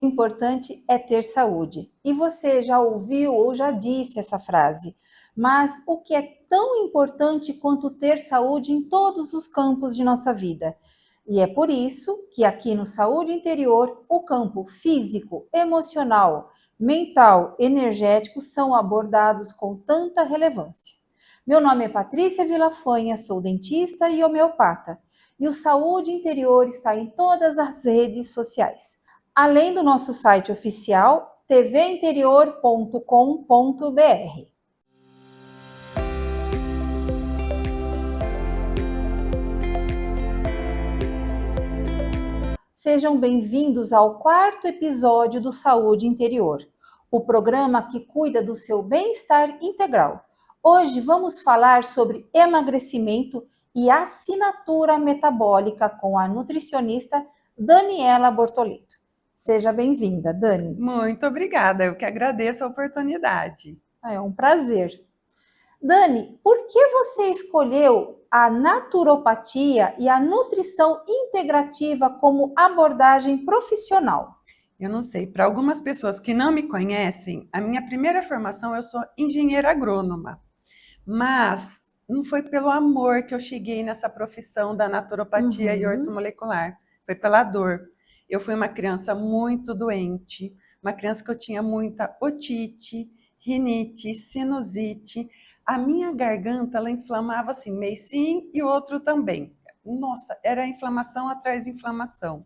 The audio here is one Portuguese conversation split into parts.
importante é ter saúde. E você já ouviu ou já disse essa frase. Mas o que é tão importante quanto ter saúde em todos os campos de nossa vida? E é por isso que aqui no Saúde Interior, o campo físico, emocional, mental, energético são abordados com tanta relevância. Meu nome é Patrícia Vilafaña, sou dentista e homeopata. E o Saúde Interior está em todas as redes sociais. Além do nosso site oficial, tvinterior.com.br. Sejam bem-vindos ao quarto episódio do Saúde Interior, o programa que cuida do seu bem-estar integral. Hoje vamos falar sobre emagrecimento e assinatura metabólica com a nutricionista Daniela Bortoleto. Seja bem-vinda, Dani. Muito obrigada, eu que agradeço a oportunidade. É um prazer. Dani, por que você escolheu a naturopatia e a nutrição integrativa como abordagem profissional? Eu não sei, para algumas pessoas que não me conhecem, a minha primeira formação, eu sou engenheira agrônoma, mas não foi pelo amor que eu cheguei nessa profissão da naturopatia e ortomolecular, foi pela dor. Eu fui uma criança muito doente, uma criança que eu tinha muita otite, rinite, sinusite. A minha garganta, ela inflamava assim, mês sim e outro também. Nossa, era inflamação atrás de inflamação.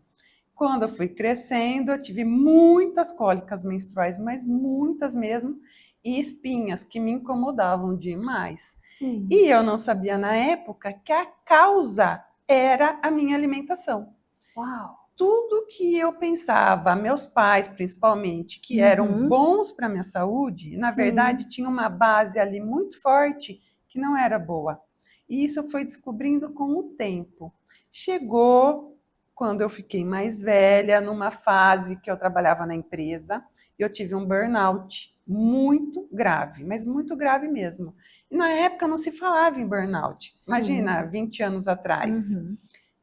Quando eu fui crescendo, eu tive muitas cólicas menstruais, mas muitas mesmo, e espinhas que me incomodavam demais. Sim. E eu não sabia na época que a causa era a minha alimentação. Uau! Tudo que eu pensava, meus pais principalmente, que eram bons para a minha saúde, na verdade tinha uma base ali muito forte que não era boa. E isso eu fui descobrindo com o tempo. Chegou quando eu fiquei mais velha, numa fase que eu trabalhava na empresa, eu tive um burnout muito grave, mas muito grave mesmo. E na época não se falava em burnout. Imagina, 20 anos atrás.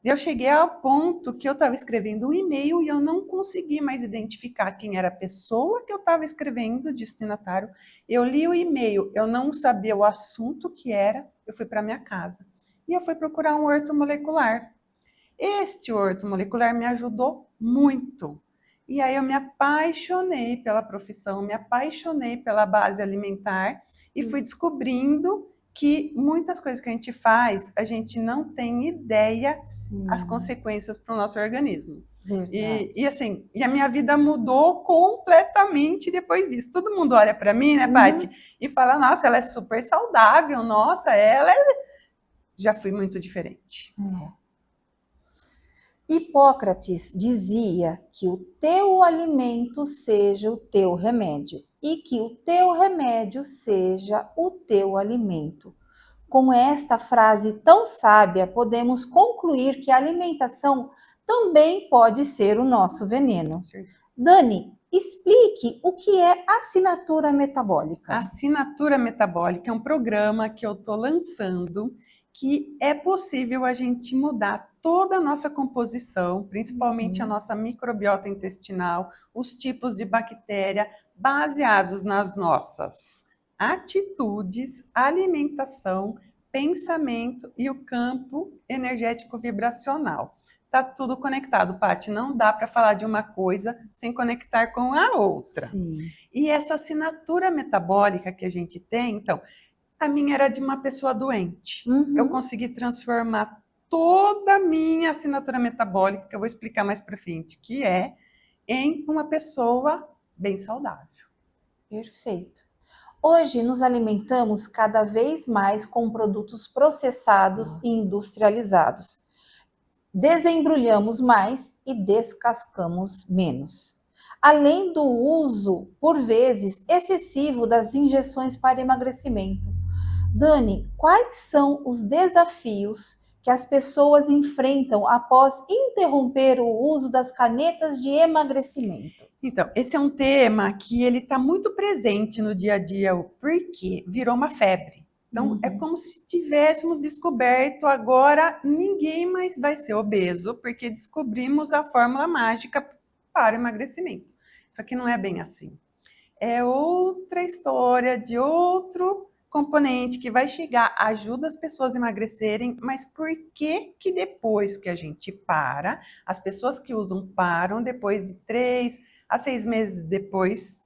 Eu cheguei ao ponto que eu estava escrevendo um e-mail e eu não consegui mais identificar quem era a pessoa que eu estava escrevendo, destinatário. Eu li o e-mail, eu não sabia o assunto que era, eu fui para minha casa. E eu fui procurar um ortomolecular. Este ortomolecular me ajudou muito. E aí eu me apaixonei pela profissão, me apaixonei pela base alimentar e fui descobrindo que muitas coisas que a gente faz, a gente não tem ideia as consequências para o nosso organismo. E assim, e a minha vida mudou completamente depois disso. Todo mundo olha para mim, né, Paty, e fala, nossa, ela é super saudável, nossa, ela é... Já fui muito diferente. Hipócrates dizia que o teu alimento seja o teu remédio e que o teu remédio seja o teu alimento. Com esta frase tão sábia, podemos concluir que a alimentação também pode ser o nosso veneno. Dani, explique o que é assinatura metabólica. A assinatura metabólica é um programa que eu estou lançando que é possível a gente mudar toda a nossa composição, principalmente a nossa microbiota intestinal, os tipos de bactéria, baseados nas nossas atitudes, alimentação, pensamento e o campo energético vibracional. Está tudo conectado, Paty. Não dá para falar de uma coisa sem conectar com a outra. E essa assinatura metabólica que a gente tem, então, a minha era de uma pessoa doente. Eu consegui transformar toda a minha assinatura metabólica, que eu vou explicar mais para frente, que é em uma pessoa bem saudável. Perfeito. Hoje nos alimentamos cada vez mais com produtos processados e industrializados. Desembrulhamos mais e descascamos menos. Além do uso, por vezes, excessivo das injeções para emagrecimento. Dani, quais são os desafios que as pessoas enfrentam após interromper o uso das canetas de emagrecimento? Então, esse é um tema que ele está muito presente no dia a dia, porque virou uma febre. Então, é como se tivéssemos descoberto agora ninguém mais vai ser obeso, porque descobrimos a fórmula mágica para o emagrecimento. Só que não é bem assim. É outra história de outro componente que vai chegar, ajuda as pessoas a emagrecerem, mas por que que depois que a gente para, as pessoas que usam param depois de 3 a 6 meses depois,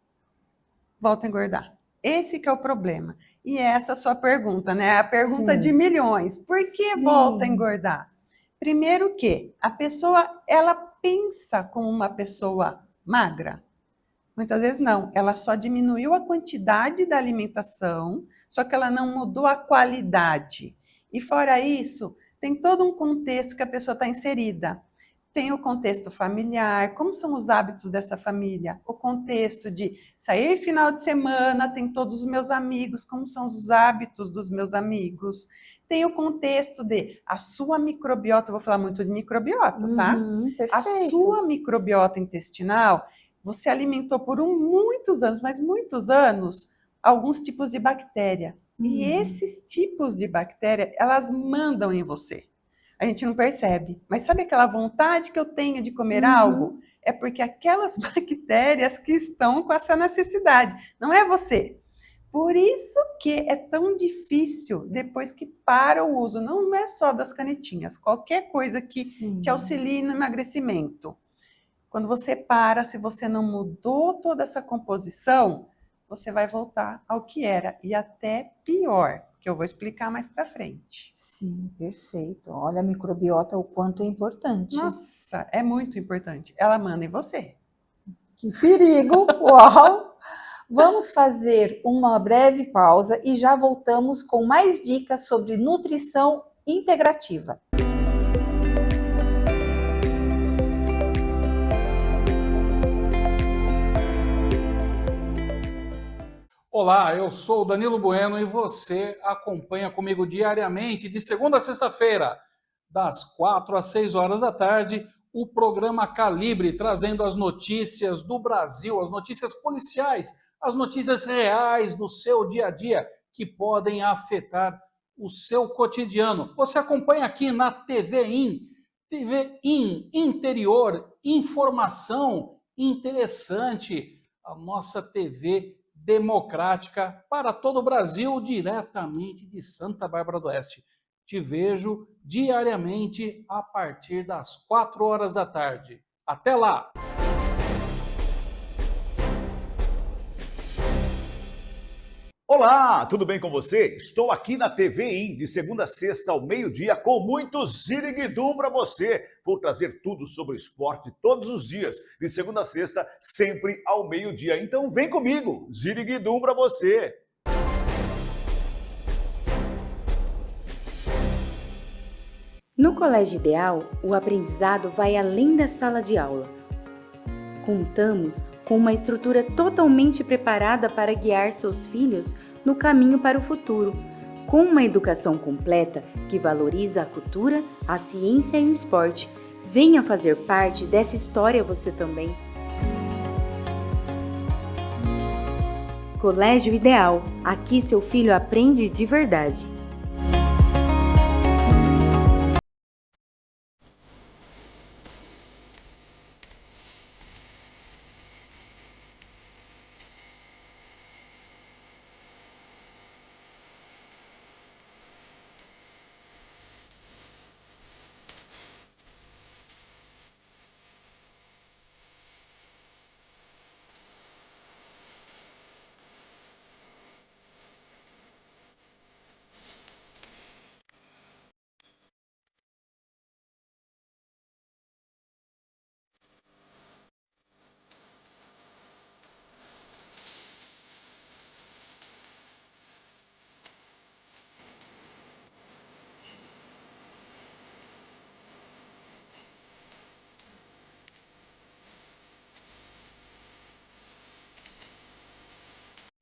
voltam a engordar? Esse que é o problema. E essa é a sua pergunta, né? A pergunta de Sim, milhões. Por que volta a sim. engordar? Primeiro que a pessoa, ela pensa como uma pessoa magra. Muitas vezes não, ela só diminuiu a quantidade da alimentação, só que ela não mudou a qualidade. E fora isso, tem todo um contexto que a pessoa está inserida. Tem o contexto familiar, como são os hábitos dessa família, o contexto de sair final de semana, tem todos os meus amigos, como são os hábitos dos meus amigos. Tem o contexto de a sua microbiota, eu vou falar muito de microbiota, tá? A Perfeito. sua microbiota intestinal, você alimentou por muitos anos, mas muitos anos, alguns tipos de bactéria. E Uhum. esses tipos de bactéria, elas mandam em você. A gente não percebe. Mas sabe aquela vontade que eu tenho de comer algo? Uhum. É porque aquelas bactérias que estão com essa necessidade. Não é você. Por isso que é tão difícil depois que para o uso. Não é só das canetinhas. Qualquer coisa que te Sim. auxilie no emagrecimento. Quando você para, se você não mudou toda essa composição, você vai voltar ao que era e até pior, que eu vou explicar mais para frente. Sim, perfeito. Olha a microbiota, o quanto é importante. Nossa, é muito importante. Ela manda em você. Que perigo! Uau! Vamos fazer uma breve pausa e já voltamos com mais dicas sobre nutrição integrativa. Olá, eu sou o Danilo Bueno e você acompanha comigo diariamente, de segunda a sexta-feira, das 4 às 6 horas da tarde, o programa Calibre, trazendo as notícias do Brasil, as notícias policiais, as notícias reais do seu dia a dia, que podem afetar o seu cotidiano. Você acompanha aqui na TV Interior, informação interessante, a nossa TV democrática para todo o Brasil, diretamente de Santa Bárbara do Oeste. Te vejo diariamente a partir das 4 horas da tarde. Até lá! Olá, tudo bem com você? Estou aqui na TVI de segunda a sexta ao meio-dia com muito Ziriguidum para você. Vou trazer tudo sobre esporte todos os dias, de segunda a sexta, sempre ao meio-dia. Então vem comigo, Ziriguidum para você. No Colégio Ideal, o aprendizado vai além da sala de aula. Contamos com uma estrutura totalmente preparada para guiar seus filhos no caminho para o futuro, com uma educação completa que valoriza a cultura, a ciência e o esporte. Venha fazer parte dessa história você também. Colégio Ideal, aqui seu filho aprende de verdade.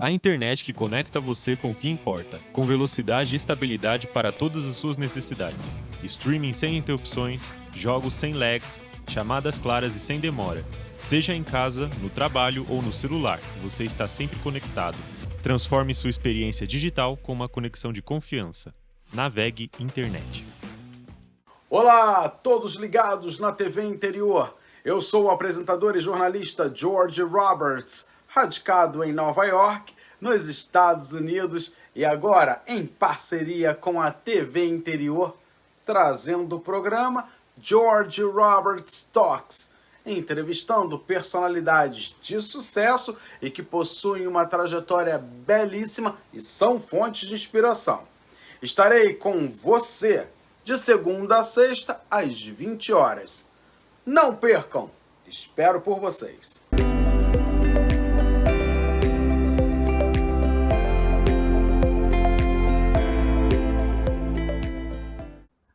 A internet que conecta você com o que importa, com velocidade e estabilidade para todas as suas necessidades. Streaming sem interrupções, jogos sem lags, chamadas claras e sem demora. Seja em casa, no trabalho ou no celular, você está sempre conectado. Transforme sua experiência digital com uma conexão de confiança. Navegue Internet. Olá, todos ligados na TV Interior. Eu sou o apresentador e jornalista George Roberts, radicado em Nova York, nos Estados Unidos, e agora em parceria com a TV Interior, trazendo o programa George Roberts Talks, entrevistando personalidades de sucesso e que possuem uma trajetória belíssima e são fontes de inspiração. Estarei com você de segunda a sexta às 20 horas. Não percam! Espero por vocês.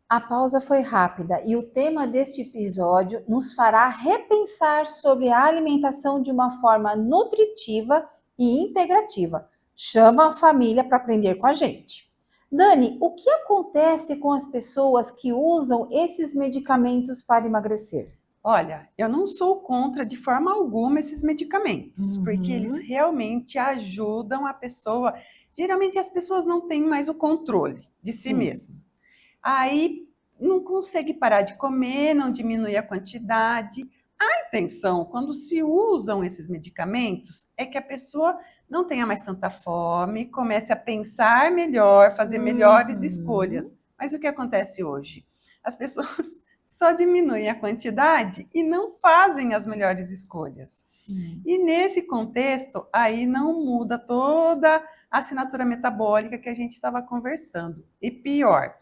A pausa foi rápida e o tema deste episódio nos fará repensar sobre a alimentação de uma forma nutritiva e integrativa. Chama a família para aprender com a gente. Dani, o que acontece com as pessoas que usam esses medicamentos para emagrecer? Olha, eu não sou contra de forma alguma esses medicamentos, porque eles realmente ajudam a pessoa. Geralmente as pessoas não têm mais o controle de si mesma. Aí não consegue parar de comer, não diminui a quantidade. A intenção, quando se usam esses medicamentos, é que a pessoa não tenha mais tanta fome, comece a pensar melhor, fazer melhores escolhas. Mas o que acontece hoje? As pessoas só diminuem a quantidade e não fazem as melhores escolhas. Sim. E nesse contexto, aí não muda toda a assinatura metabólica que a gente estava conversando. E pior,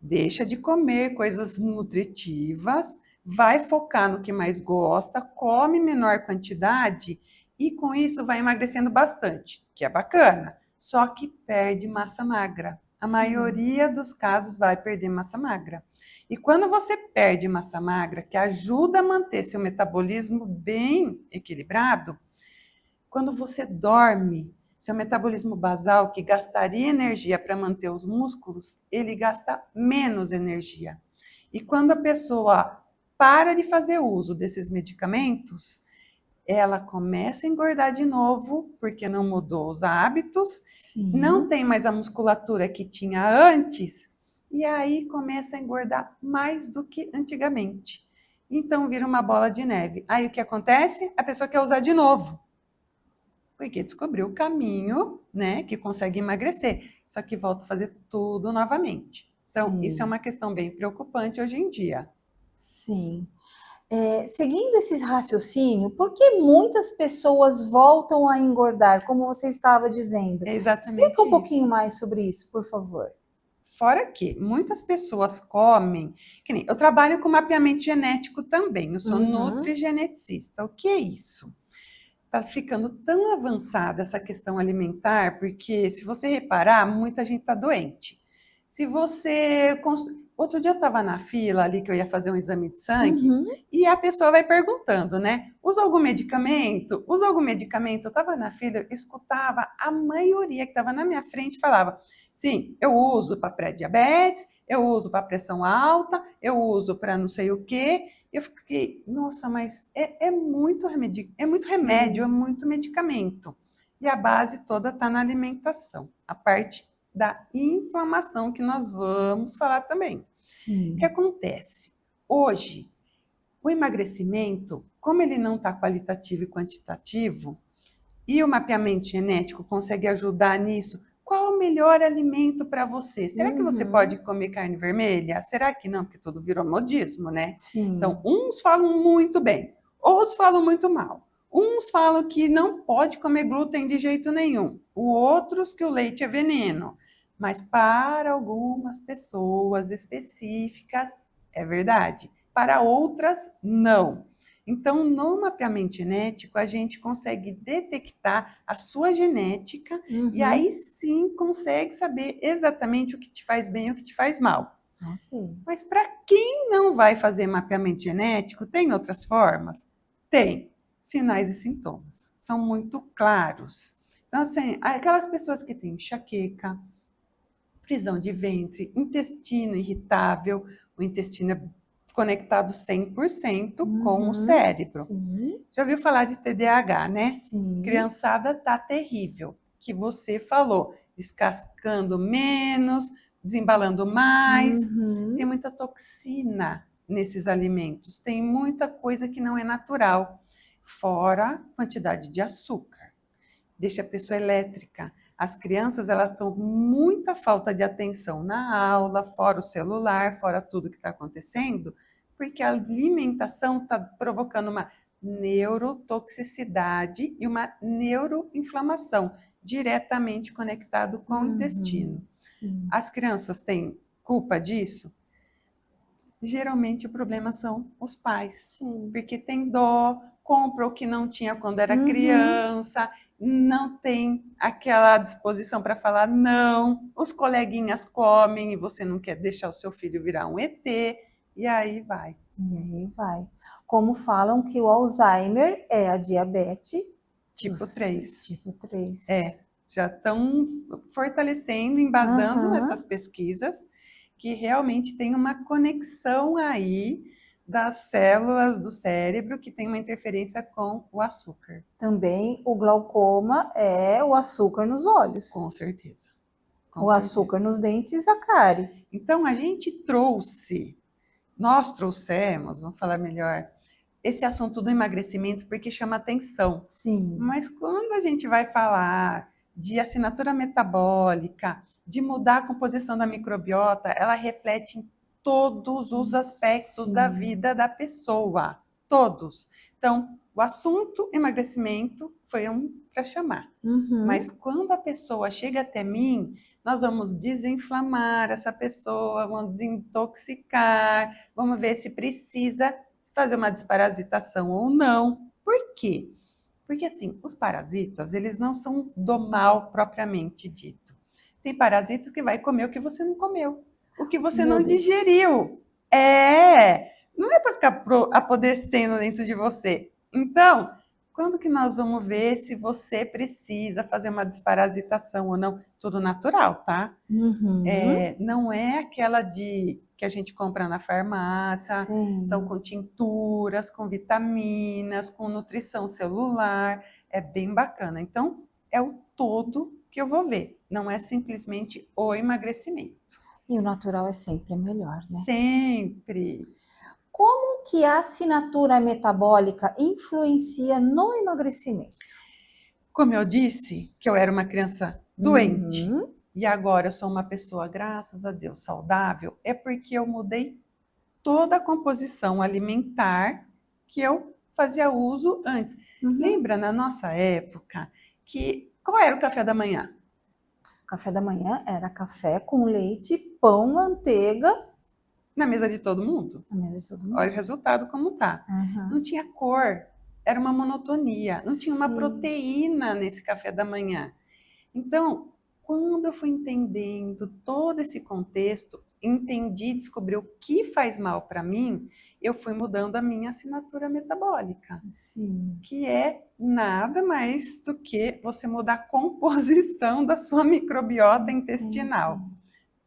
deixa de comer coisas nutritivas, vai focar no que mais gosta, come menor quantidade e com isso vai emagrecendo bastante, que é bacana, só que perde massa magra. A maioria dos casos vai perder massa magra. E quando você perde massa magra, que ajuda a manter seu metabolismo bem equilibrado, quando você dorme, seu metabolismo basal, que gastaria energia para manter os músculos, ele gasta menos energia. E quando a pessoa para de fazer uso desses medicamentos, ela começa a engordar de novo, porque não mudou os hábitos, não tem mais a musculatura que tinha antes, e aí começa a engordar mais do que antigamente. Então vira uma bola de neve. Aí o que acontece? A pessoa quer usar de novo. Porque descobriu o caminho, né, que consegue emagrecer, só que volta a fazer tudo novamente. Então, isso é uma questão bem preocupante hoje em dia. Sim. Seguindo esse raciocínio, por que muitas pessoas voltam a engordar, como você estava dizendo? É exatamente Explica um isso. pouquinho mais sobre isso, por favor. Fora que muitas pessoas comem, que nem eu trabalho com mapeamento genético também, eu sou nutrigeneticista. O que é isso? Está ficando tão avançada essa questão alimentar, porque se você reparar, muita gente está doente. Se você... Outro dia eu estava na fila ali, que eu ia fazer um exame de sangue, e a pessoa vai perguntando, né? Usa algum medicamento? Usa algum medicamento? Eu estava na fila, eu escutava, a maioria que estava na minha frente falava, sim, eu uso para pré-diabetes, eu uso para pressão alta, eu uso para não sei o quê. Eu fiquei, nossa, mas é muito remédio, é muito medicamento. E a base toda está na alimentação, a parte da inflamação que nós vamos falar também. O que acontece? Hoje, o emagrecimento, como ele não está qualitativo e quantitativo, e o mapeamento genético consegue ajudar nisso, qual o melhor alimento para você? Será que você pode comer carne vermelha? Será que não? Porque tudo virou modismo, né? Então, uns falam muito bem, outros falam muito mal. Uns falam que não pode comer glúten de jeito nenhum, outros que o leite é veneno. Mas para algumas pessoas específicas, é verdade. Para outras, não. Então, no mapeamento genético, a gente consegue detectar a sua genética e aí sim consegue saber exatamente o que te faz bem e o que te faz mal. Mas para quem não vai fazer mapeamento genético, tem outras formas? Tem. Sinais e sintomas. São muito claros. Então, assim, aquelas pessoas que têm enxaqueca, prisão de ventre, intestino irritável, o intestino é conectado 100% com o cérebro. Já ouviu falar de TDAH, né? Criançada tá terrível, que você falou, descascando menos, desembalando mais, tem muita toxina nesses alimentos. Tem muita coisa que não é natural, fora a quantidade de açúcar. Deixa a pessoa elétrica. As crianças, elas estão com muita falta de atenção na aula, fora o celular, fora tudo que está acontecendo, porque a alimentação está provocando uma neurotoxicidade e uma neuroinflamação, diretamente conectado com o intestino. Sim. As crianças têm culpa disso? Geralmente o problema são os pais, Sim. porque tem dó, compra o que não tinha quando era criança, não tem aquela disposição para falar não, os coleguinhas comem e você não quer deixar o seu filho virar um ET, e aí vai. E aí vai. Como falam que o Alzheimer é a diabetes Tipo 3. Tipo 3. Já estão fortalecendo, embasando Aham. nessas pesquisas, que realmente tem uma conexão aí das células do cérebro que tem uma interferência com o açúcar. Também o glaucoma é o açúcar nos olhos. Com certeza. Com O certeza. açúcar nos dentes, a cárie. Então, nós trouxemos, vamos falar melhor, esse assunto do emagrecimento porque chama atenção. Sim. Mas quando a gente vai falar de assinatura metabólica, de mudar a composição da microbiota, ela reflete em todos os aspectos Sim. da vida da pessoa. Todos. Então, o assunto emagrecimento foi um para chamar. Mas quando a pessoa chega até mim, nós vamos desinflamar essa pessoa, vamos desintoxicar, vamos ver se precisa fazer uma desparasitação ou não. Por quê? Porque, assim, os parasitas, eles não são do mal propriamente dito. Tem parasitas que vai comer o que você não comeu, o que você Meu não Deus. digeriu. Não é para ficar apodrecendo dentro de você. Então, quando que nós vamos ver se você precisa fazer uma desparasitação ou não? Tudo natural, tá? Não é aquela que a gente compra na farmácia, Sim. são com tinturas, com vitaminas, com nutrição celular, é bem bacana. Então, é o todo que eu vou ver, não é simplesmente o emagrecimento. E o natural é sempre melhor, né? Sempre. Como que a assinatura metabólica influencia no emagrecimento? Como eu disse, que eu era uma criança doente, e agora eu sou uma pessoa, graças a Deus, saudável, é porque eu mudei toda a composição alimentar que eu fazia uso antes. Lembra, na nossa época, qual era o café da manhã? Café da manhã era café com leite, pão, manteiga. Na mesa de todo mundo. Na mesa de todo mundo. Olha o resultado como tá. Não tinha cor, era uma monotonia, não tinha uma Sim. proteína nesse café da manhã. Então, quando eu fui entendendo todo esse contexto, descobri o que faz mal para mim, eu fui mudando a minha assinatura metabólica, Sim. que é nada mais do que você mudar a composição da sua microbiota intestinal. Entendi.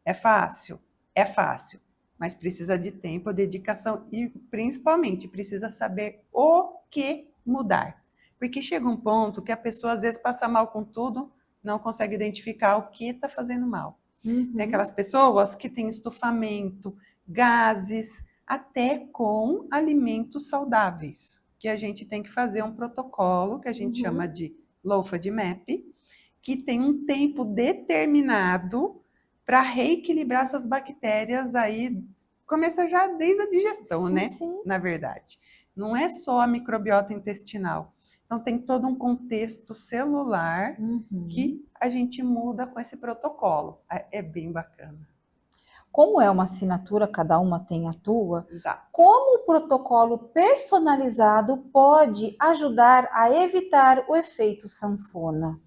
É fácil? É fácil, mas precisa de tempo, dedicação e, principalmente, precisa saber o que mudar. Porque chega um ponto que a pessoa, às vezes, passa mal com tudo, não consegue identificar o que está fazendo mal. Tem aquelas pessoas que têm estufamento, gases, até com alimentos saudáveis, que a gente tem que fazer um protocolo que a gente chama de Low FODMAP, que tem um tempo determinado para reequilibrar essas bactérias aí, começa já desde a digestão, Sim, né? sim. Na verdade. Não é só a microbiota intestinal. Então, tem todo um contexto celular que a gente muda com esse protocolo. É bem bacana. Como é uma assinatura, cada uma tem a tua, Exato. como o protocolo personalizado pode ajudar a evitar o efeito sanfona?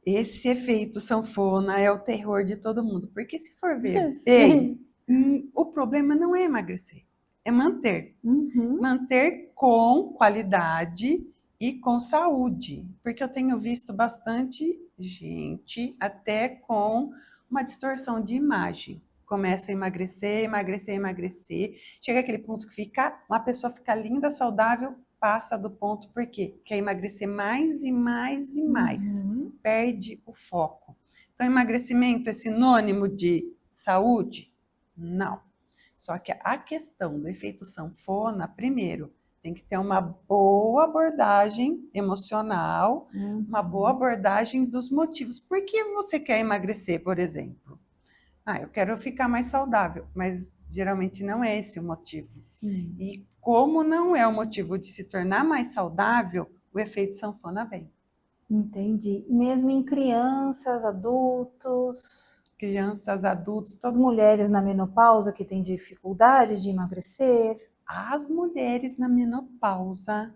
Esse efeito sanfona é o terror de todo mundo. Porque se for ver Sim. bem, o problema não é emagrecer, é manter. Manter com qualidade e com saúde. Porque eu tenho visto bastante gente até com uma distorção de imagem. Começa a emagrecer, emagrecer, emagrecer. Chega aquele ponto que uma pessoa fica linda, saudável, passa do ponto, por quê? Quer emagrecer mais e mais e mais. Perde o foco. Então, emagrecimento é sinônimo de saúde? Não. Só que a questão do efeito sanfona, primeiro, tem que ter uma boa abordagem emocional, uma boa abordagem dos motivos. Por que você quer emagrecer, por exemplo? Eu quero ficar mais saudável, mas geralmente não é esse o motivo. Sim. E como não é o motivo de se tornar mais saudável, o efeito sanfona vem. Entendi. Mesmo em crianças, adultos, Crianças, adultos, as mulheres na menopausa que têm dificuldade de emagrecer. as mulheres na menopausa,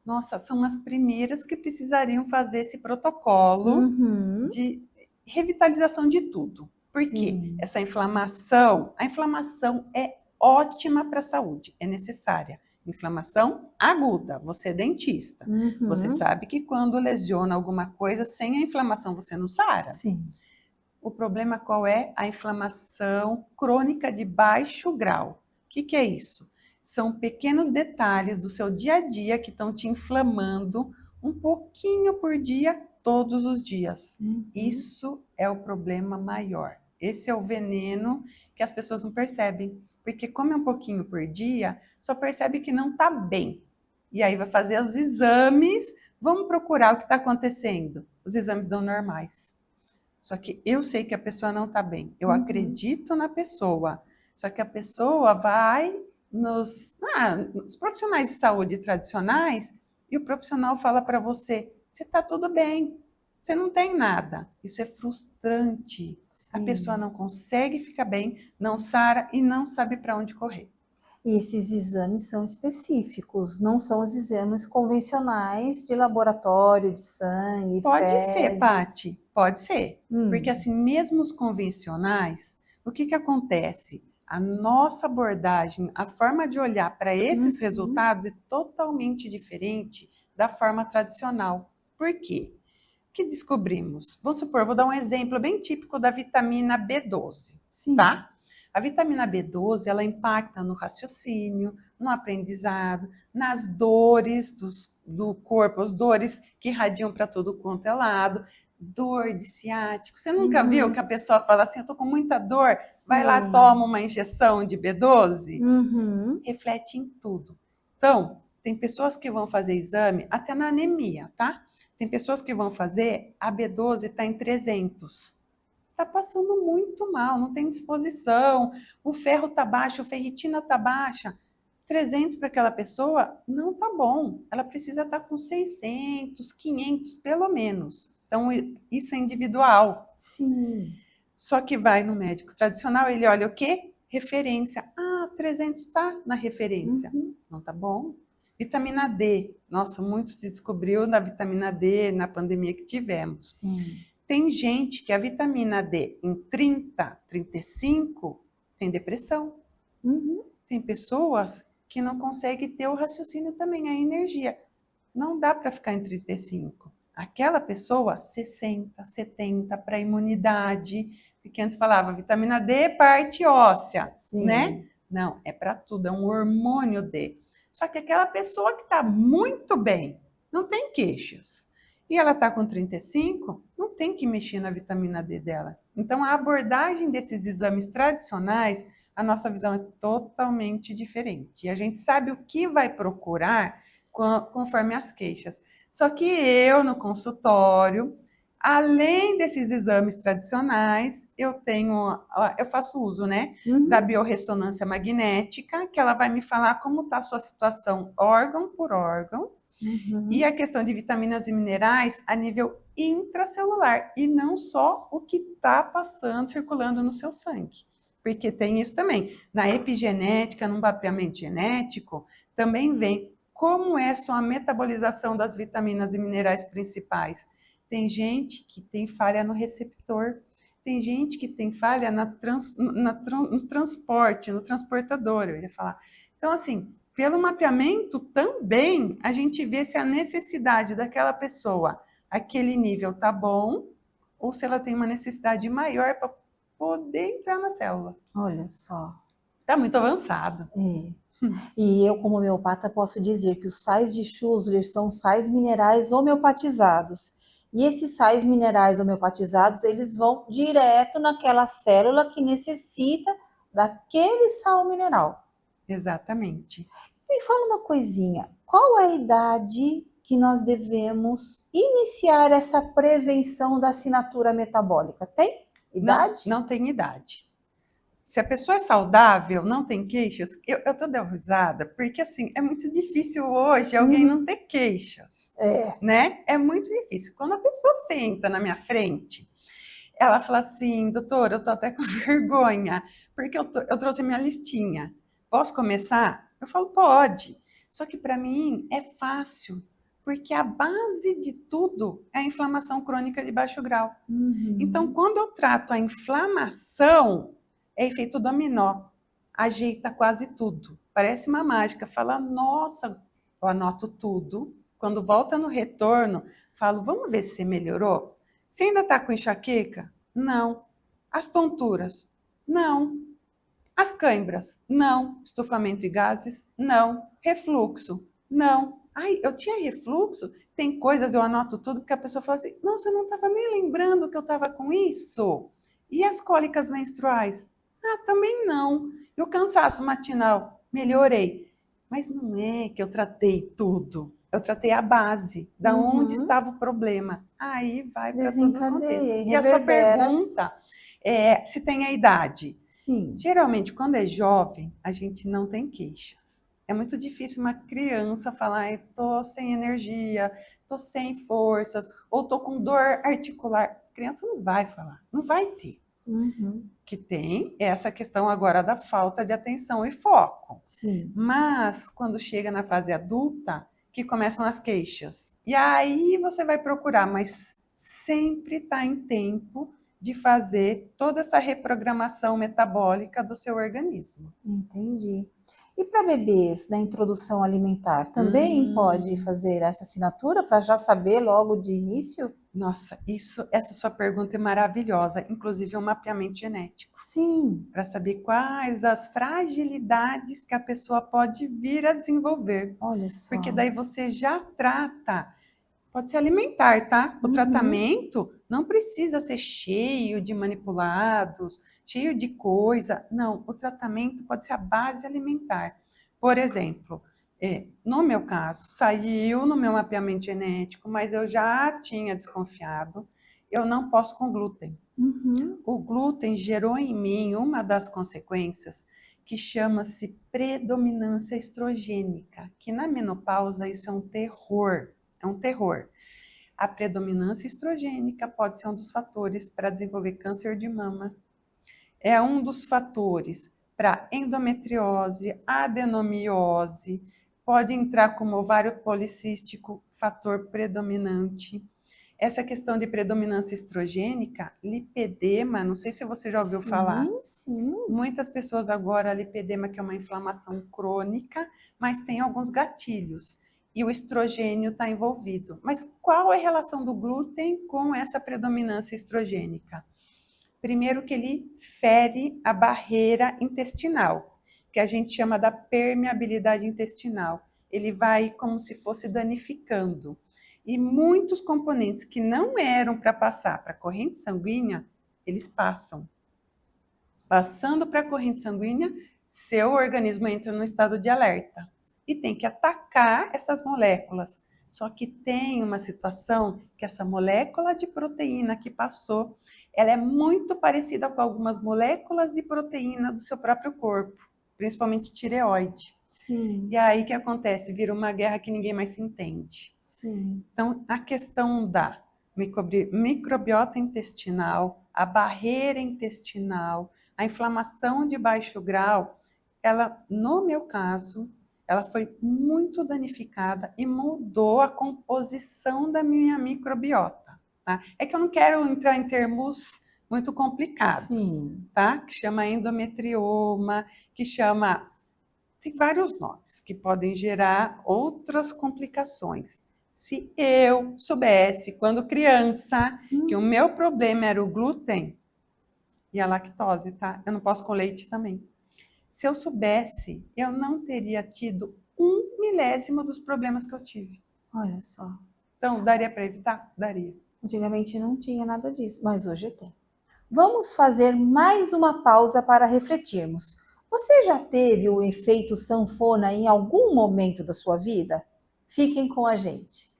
nossa, são as primeiras que precisariam fazer esse protocolo Uhum. de revitalização de tudo. Por quê? Sim. Essa inflamação, a inflamação é ótima para a saúde, é necessária. Inflamação aguda, você é dentista. Uhum. Você sabe que quando lesiona alguma coisa, sem a inflamação você não sara. Sim. O problema qual é? A inflamação crônica de baixo grau. O que é isso? São pequenos detalhes do seu dia a dia que estão te inflamando um pouquinho por dia, todos os dias. Uhum. Isso é o problema maior. Esse é o veneno que as pessoas não percebem. Porque come um pouquinho por dia, só percebe que não está bem. E aí vai fazer os exames, vamos procurar o que está acontecendo. Os exames dão normais. Só que eu sei que a pessoa não está bem. Eu acredito na pessoa. Só que a pessoa vai nos profissionais de saúde tradicionais e o profissional fala para você, você está tudo bem, você não tem nada. Isso é frustrante. Sim. A pessoa não consegue ficar bem, não sara e não sabe para onde correr. E esses exames são específicos, não são os exames convencionais de laboratório, de sangue, Pode fezes. ser, Paty, pode ser. Porque assim, mesmo os convencionais, o que acontece? A nossa abordagem, a forma de olhar para esses resultados é totalmente diferente da forma tradicional. Por quê? O que descobrimos? Vamos supor, vou dar um exemplo bem típico da vitamina B12, Sim. tá? A vitamina B12, ela impacta no raciocínio, no aprendizado, nas dores do corpo, as dores que irradiam para todo quanto é lado, dor de ciático. Você nunca viu que a pessoa fala assim, eu tô com muita dor, vai lá, Sim. toma uma injeção de B12? Uhum. Reflete em tudo. Então, tem pessoas que vão fazer exame, até na anemia, tá? Tem pessoas que vão fazer, a B12 está em 300. Está passando muito mal, não tem disposição, o ferro está baixo, a ferritina está baixa. 300 para aquela pessoa não está bom. Ela precisa estar com 600, 500 pelo menos. Então, isso é individual. Sim. Só que vai no médico tradicional, ele olha o quê? Referência. 300 está na referência. Não está bom. Vitamina D. Nossa, muito se descobriu na vitamina D, na pandemia que tivemos. Sim. Tem gente que a vitamina D em 30, 35 tem depressão. Tem pessoas que não conseguem ter o raciocínio também, a energia. Não dá para ficar em 35. Aquela pessoa, 60, 70 para a imunidade. Porque antes falava vitamina D parte óssea, Sim. né? Não, é para tudo, é um hormônio D. Só que aquela pessoa que está muito bem, não tem queixas, e ela está com 35, não tem que mexer na vitamina D dela. Então, a abordagem desses exames tradicionais, a nossa visão é totalmente diferente. E a gente sabe o que vai procurar conforme as queixas. Só que eu, no consultório, além desses exames tradicionais, eu faço uso, né, da biorressonância magnética, que ela vai me falar como está a sua situação órgão por órgão, e a questão de vitaminas e minerais a nível intracelular, e não só o que está passando, circulando no seu sangue. Porque tem isso também. Na epigenética, no mapeamento genético, também vem como é só a metabolização das vitaminas e minerais principais. Tem gente que tem falha no receptor, tem gente que tem falha no transporte, no transportador, eu ia falar. Então, assim, pelo mapeamento também, a gente vê se a necessidade daquela pessoa, aquele nível tá bom, ou se ela tem uma necessidade maior para poder entrar na célula. Olha só. Tá muito avançado. E eu, como homeopata, posso dizer que os sais de Schussler são sais minerais homeopatizados. E esses sais minerais homeopatizados, eles vão direto naquela célula que necessita daquele sal mineral. Exatamente. Me fala uma coisinha, qual a idade que nós devemos iniciar essa prevenção da assinatura metabólica? Tem idade? Não tem idade. Se a pessoa é saudável, não tem queixas, eu tô dando risada, porque assim, é muito difícil hoje alguém não ter queixas, né? É muito difícil. Quando a pessoa senta na minha frente, ela fala assim, doutora, eu tô até com vergonha, porque eu trouxe minha listinha. Posso começar? Eu falo, pode. Só que para mim é fácil, porque a base de tudo é a inflamação crônica de baixo grau. Então, quando eu trato a inflamação, é efeito dominó, ajeita quase tudo. Parece uma mágica, fala, nossa, eu anoto tudo. Quando volta no retorno, falo, vamos ver se você melhorou? Você ainda está com enxaqueca? Não. As tonturas? Não. As cãibras? Não. Estufamento e gases? Não. Refluxo? Não. Ai, eu tinha refluxo? Tem coisas, eu anoto tudo, porque a pessoa fala assim, nossa, eu não estava nem lembrando que eu estava com isso. E as cólicas menstruais? Ah, também não. E o cansaço matinal? Melhorei. Mas não é que eu tratei tudo. Eu tratei a base, da onde estava o problema. Aí vai para todo o contexto. E a sua pergunta é se tem a idade. Sim. Geralmente, quando é jovem, a gente não tem queixas. É muito difícil uma criança falar, tô sem energia, tô sem forças, ou tô com dor articular. A criança não vai falar, não vai ter. Que tem essa questão agora da falta de atenção e foco. Sim. Mas, quando chega na fase adulta, que começam as queixas. E aí você vai procurar, mas sempre está em tempo de fazer toda essa reprogramação metabólica do seu organismo. Entendi. E para bebês na introdução alimentar, também pode fazer essa assinatura para já saber logo de início? Nossa, essa sua pergunta é maravilhosa, inclusive um mapeamento genético. Sim. Para saber quais as fragilidades que a pessoa pode vir a desenvolver. Olha só. Porque daí você já trata, pode ser alimentar, tá? O tratamento não precisa ser cheio de manipulados, cheio de coisa. Não, o tratamento pode ser a base alimentar. Por exemplo, no meu caso, saiu no meu mapeamento genético, mas eu já tinha desconfiado, eu não posso com glúten. O glúten gerou em mim uma das consequências que chama-se predominância estrogênica, que na menopausa isso é um terror, A predominância estrogênica pode ser um dos fatores para desenvolver câncer de mama, é um dos fatores para endometriose, adenomiose, pode entrar como ovário policístico, fator predominante. Essa questão de predominância estrogênica, lipedema, não sei se você já ouviu falar. Sim. Muitas pessoas agora, lipedema, que é uma inflamação crônica, mas tem alguns gatilhos. E o estrogênio está envolvido. Mas qual é a relação do glúten com essa predominância estrogênica? Primeiro que ele fere a barreira intestinal, que a gente chama da permeabilidade intestinal. Ele vai como se fosse danificando. E muitos componentes que não eram para passar para a corrente sanguínea, eles passam. Passando para a corrente sanguínea, seu organismo entra no estado de alerta e tem que atacar essas moléculas. Só que tem uma situação que essa molécula de proteína que passou, ela é muito parecida com algumas moléculas de proteína do seu próprio corpo, principalmente tireoide. Sim. E aí o que acontece? Vira uma guerra que ninguém mais se entende. Sim. Então, a questão da microbiota intestinal, a barreira intestinal, a inflamação de baixo grau, ela, no meu caso, ela foi muito danificada e mudou a composição da minha microbiota. Tá? É que eu não quero entrar em termos muito complicados, tá? Que chama endometrioma, que chama... Tem vários nomes que podem gerar outras complicações. Se eu soubesse, quando criança, que o meu problema era o glúten e a lactose, tá? Eu não posso com leite também. Se eu soubesse, eu não teria tido 1/1000 dos problemas que eu tive. Olha só. Então, daria para evitar? Daria. Antigamente não tinha nada disso, mas hoje tem. vamos fazer mais uma pausa para refletirmos. Você já teve o efeito sanfona em algum momento da sua vida? Fiquem com a gente.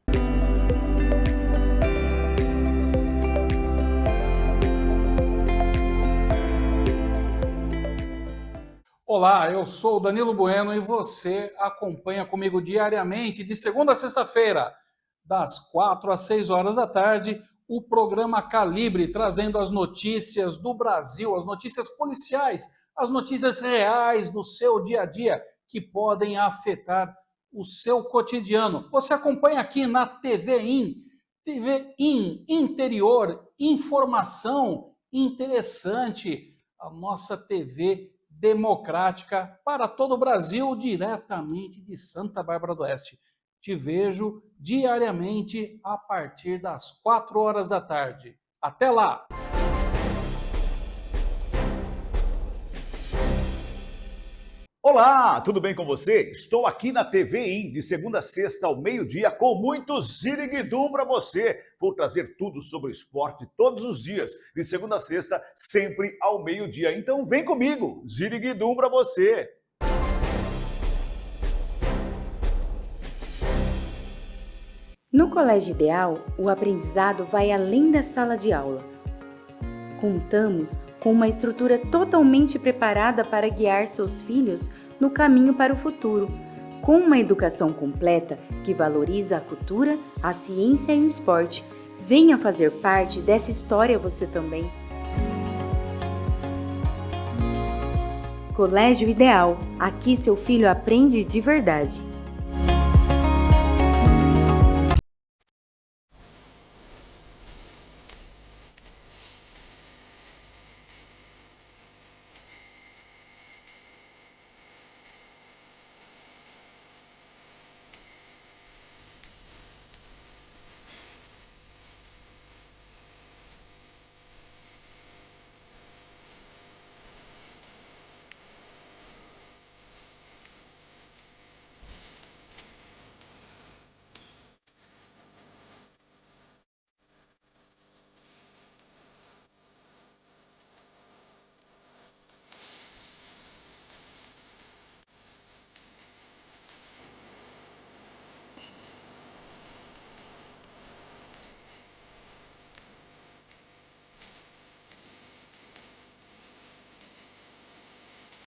Olá, eu sou o Danilo Bueno e você acompanha comigo diariamente, de segunda a sexta-feira, das 4 às 6 horas da tarde, o programa Calibre, trazendo as notícias do Brasil, as notícias policiais, as notícias reais do seu dia a dia, que podem afetar o seu cotidiano. Você acompanha aqui na TV Interior, informação interessante, a nossa TV democrática para todo o Brasil, diretamente de Santa Bárbara do Oeste. Te vejo diariamente a partir das 4 horas da tarde. Até lá! Olá, tudo bem com você? Estou aqui na TV de segunda a sexta ao meio-dia com muito ziriguidum para você. Vou trazer tudo sobre esporte todos os dias, de segunda a sexta, sempre ao meio-dia. Então vem comigo, ziriguidum para você. No Colégio Ideal, o aprendizado vai além da sala de aula. Contamos com uma estrutura totalmente preparada para guiar seus filhos no caminho para o futuro, com uma educação completa que valoriza a cultura, a ciência e o esporte. Venha fazer parte dessa história você também. Colégio Ideal, aqui seu filho aprende de verdade.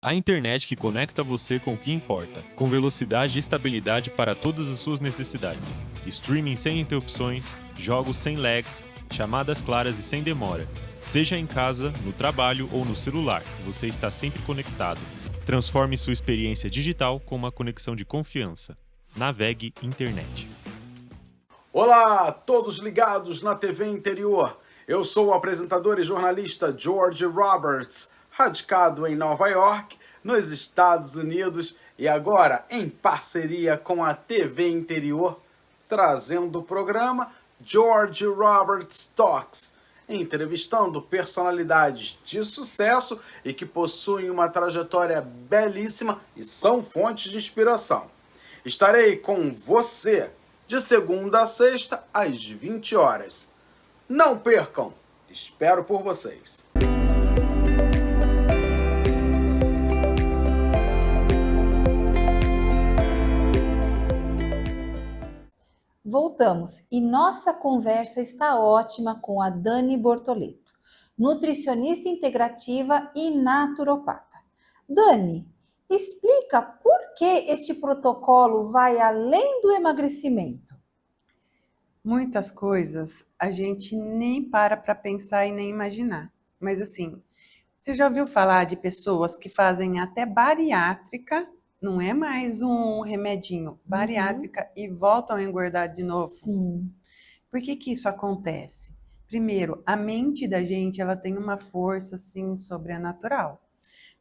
A internet que conecta você com o que importa, com velocidade e estabilidade para todas as suas necessidades. Streaming sem interrupções, jogos sem lags, chamadas claras e sem demora. Seja em casa, no trabalho ou no celular, você está sempre conectado. Transforme sua experiência digital com uma conexão de confiança. Navegue Internet. Olá, todos ligados na TV Interior. Eu sou o apresentador e jornalista George Roberts, radicado em Nova York, nos Estados Unidos, e agora em parceria com a TV Interior, trazendo o programa George Roberts Talks, entrevistando personalidades de sucesso e que possuem uma trajetória belíssima e são fontes de inspiração. Estarei com você de segunda a sexta às 20 horas. Não percam! Espero por vocês. Voltamos e nossa conversa está ótima com a Dani Bortoleto, nutricionista integrativa e naturopata. Dani, explica por que este protocolo vai além do emagrecimento. Muitas coisas a gente nem para pensar e nem imaginar. Mas assim, você já ouviu falar de pessoas que fazem até bariátrica, não é mais um remedinho, bariátrica, e voltam a engordar de novo? Sim. Por que que isso acontece? Primeiro, a mente da gente, ela tem uma força assim sobrenatural.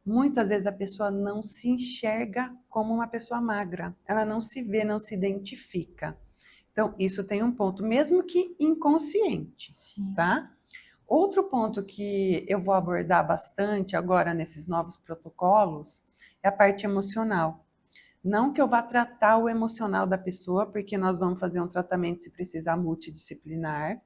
Muitas vezes a pessoa não se enxerga como uma pessoa magra, ela não se vê, não se identifica. Então, isso tem um ponto, mesmo que inconsciente, Sim. tá? Outro ponto que eu vou abordar bastante agora nesses novos protocolos é a parte emocional. Não que eu vá tratar o emocional da pessoa, porque nós vamos fazer um tratamento, se precisar, multidisciplinar,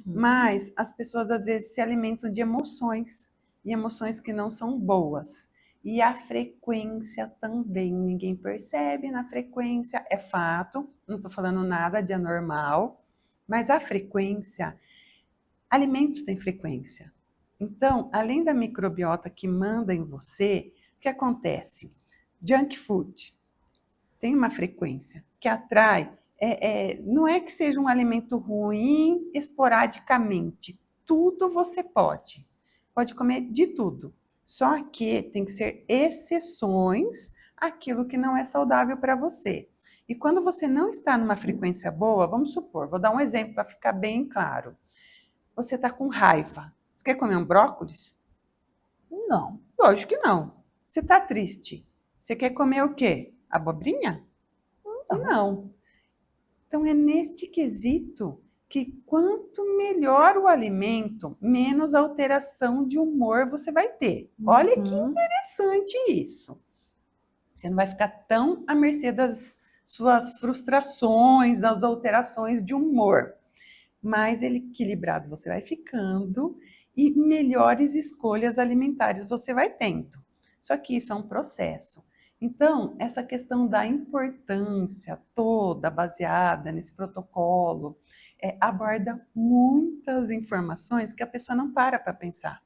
mas as pessoas às vezes se alimentam de emoções, e emoções que não são boas. E a frequência também, ninguém percebe na frequência, é fato, não estou falando nada de anormal, mas a frequência, alimentos têm frequência. Então, além da microbiota que manda em você, o que acontece? Junk food tem uma frequência que atrai, não é que seja um alimento ruim esporadicamente, tudo você pode comer de tudo, só que tem que ser exceções àquilo que não é saudável para você. E quando você não está numa frequência boa, vamos supor, vou dar um exemplo para ficar bem claro, você está com raiva, você quer comer um brócolis? Não. Lógico que não. Você está triste, você quer comer o quê? Abobrinha? Não. Então, é neste quesito que quanto melhor o alimento, menos alteração de humor você vai ter. Olha que interessante isso. Você não vai ficar tão à mercê das suas frustrações, das alterações de humor. Mais equilibrado você vai ficando e melhores escolhas alimentares você vai tendo. Só que isso é um processo. Então, essa questão da importância toda baseada nesse protocolo aborda muitas informações que a pessoa não para pensar.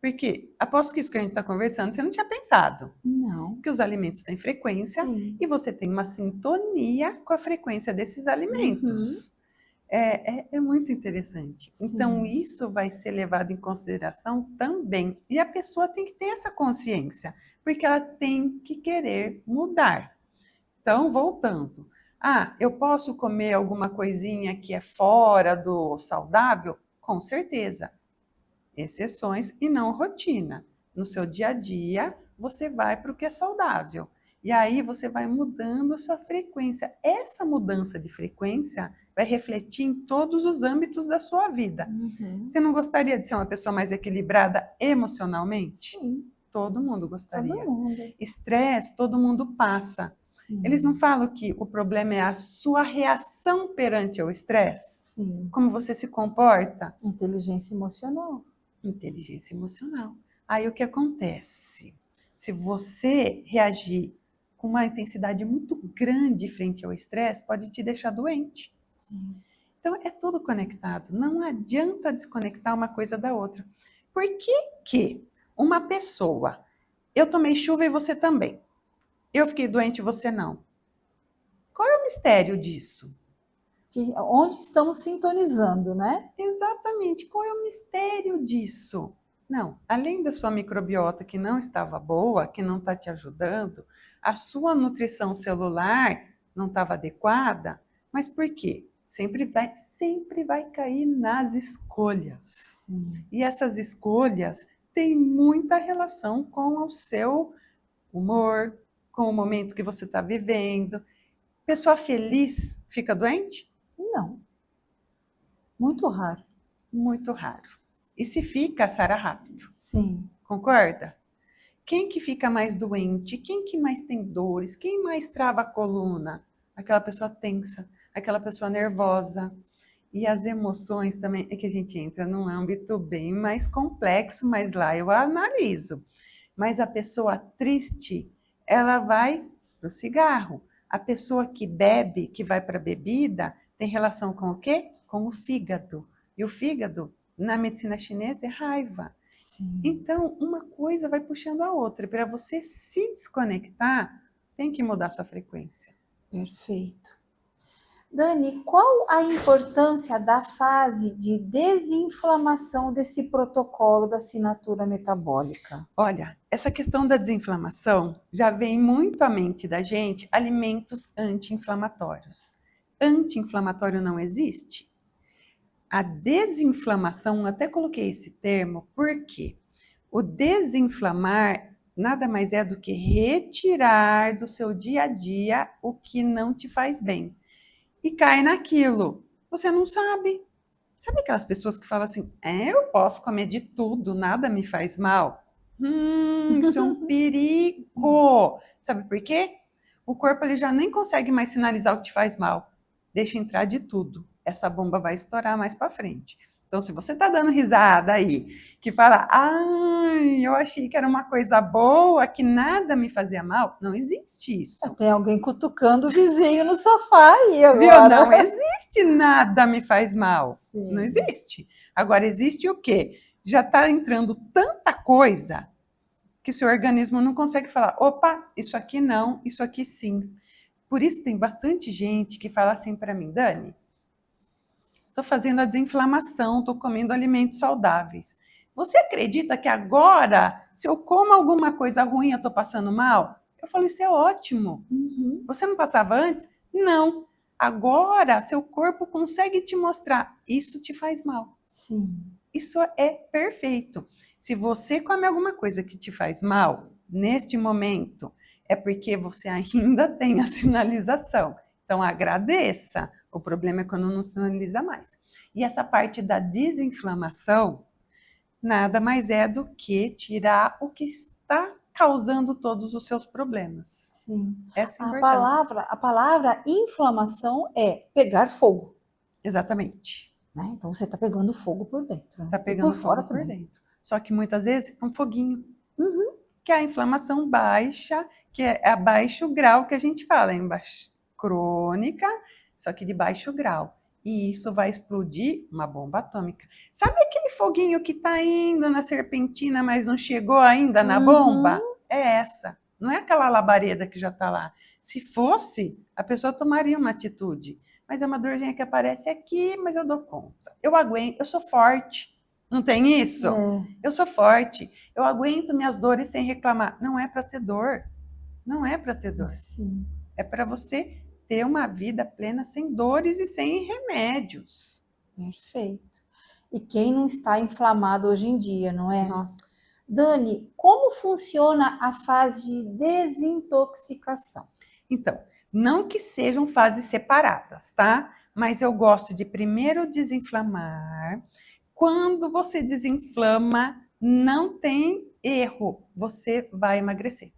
Porque, aposto que isso que a gente está conversando, você não tinha pensado. Não. Que os alimentos têm frequência e você tem uma sintonia com a frequência desses alimentos. É muito interessante. Sim. Então, isso vai ser levado em consideração também. E a pessoa tem que ter essa consciência, porque ela tem que querer mudar. Então, voltando. Eu posso comer alguma coisinha que é fora do saudável? Com certeza. Exceções e não rotina. No seu dia a dia, você vai para o que é saudável. E aí você vai mudando a sua frequência. Essa mudança de frequência vai refletir em todos os âmbitos da sua vida. Você não gostaria de ser uma pessoa mais equilibrada emocionalmente? Sim. Todo mundo gostaria. Todo mundo. Estresse, todo mundo passa. Sim. Eles não falam que o problema é a sua reação perante o estresse? Sim. Como você se comporta? Inteligência emocional. Inteligência emocional. Aí o que acontece? Se você reagir com uma intensidade muito grande frente ao estresse, pode te deixar doente. Sim. Então, é tudo conectado. Não adianta desconectar uma coisa da outra. Por que uma pessoa, eu tomei chuva e você também, eu fiquei doente e você não? Qual é o mistério disso? Onde estamos sintonizando, né? Exatamente. Qual é o mistério disso? Não, além da sua microbiota que não estava boa, que não está te ajudando, a sua nutrição celular não estava adequada, mas por quê? Sempre vai cair nas escolhas. Sim. E essas escolhas têm muita relação com o seu humor, com o momento que você está vivendo. Pessoa feliz fica doente? Não. Muito raro. Muito raro. E se fica, sara rápido. Sim. Concorda? Quem que fica mais doente? Quem que mais tem dores? Quem mais trava a coluna? Aquela pessoa tensa, aquela pessoa nervosa. E as emoções também, é que a gente entra num âmbito bem mais complexo, mas lá eu analiso. Mas a pessoa triste, ela vai para o cigarro. A pessoa que bebe, que vai para a bebida, tem relação com o quê? Com o fígado. E o fígado, na medicina chinesa, é raiva. Sim. Então, uma coisa vai puxando a outra. Para você se desconectar, tem que mudar sua frequência. Perfeito. Dani, qual a importância da fase de desinflamação desse protocolo da assinatura metabólica? Olha, essa questão da desinflamação já vem muito à mente da gente alimentos anti-inflamatórios. Anti-inflamatório não existe? A desinflamação, até coloquei esse termo, porque o desinflamar nada mais é do que retirar do seu dia a dia o que não te faz bem. E cai naquilo. Você não sabe. Sabe aquelas pessoas que falam assim, eu posso comer de tudo, nada me faz mal? Isso é um perigo. Sabe por quê? o corpo ele já nem consegue mais sinalizar o que te faz mal. Deixa entrar de tudo. Essa bomba vai estourar mais para frente. Então, se você está dando risada aí, que fala, ai, eu achei que era uma coisa boa, que nada me fazia mal, não existe isso. Tem alguém cutucando o vizinho no sofá aí agora. Viu? Não existe nada me faz mal. Sim. Não existe. Agora, existe o quê? Já está entrando tanta coisa que o seu organismo não consegue falar, opa, isso aqui não, isso aqui sim. Por isso tem bastante gente que fala assim para mim, Dani, estou fazendo a desinflamação, estou comendo alimentos saudáveis. Você acredita que agora, se eu como alguma coisa ruim, eu estou passando mal? Eu falo, isso é ótimo. Uhum. Você não passava antes? Não. Agora, seu corpo consegue te mostrar, isso te faz mal. Sim. Isso é perfeito. Se você come alguma coisa que te faz mal, neste momento, é porque você ainda tem a sinalização. Então, agradeça. O problema é quando não sinaliza mais. E essa parte da desinflamação, nada mais é do que tirar o que está causando todos os seus problemas. Sim. Essa é a importância. A palavra inflamação é pegar fogo. Exatamente. Né? Então você está pegando fogo por dentro. Né? Está pegando por fora fogo por também. dentro. Só que muitas vezes é um foguinho. Uhum. Que é a inflamação baixa, que é a baixo grau que a gente fala, é crônica, só que de baixo grau. E isso vai explodir uma bomba atômica. Sabe aquele foguinho que está indo na serpentina, mas não chegou ainda na bomba? É essa. Não é aquela labareda que já está lá. Se fosse, a pessoa tomaria uma atitude. Mas é uma dorzinha que aparece aqui, mas eu dou conta. Eu aguento, eu sou forte. Não tem isso? Eu sou forte. Eu aguento minhas dores sem reclamar. Não é para ter dor. Não é para ter dor. Sim. É para você ter uma vida plena sem dores e sem remédios. Perfeito. E quem não está inflamado hoje em dia, não é? Nossa. Dani, como funciona a fase de desintoxicação? Então, não que sejam fases separadas, tá? Mas eu gosto de primeiro desinflamar. Quando você desinflama, não tem erro, você vai emagrecer,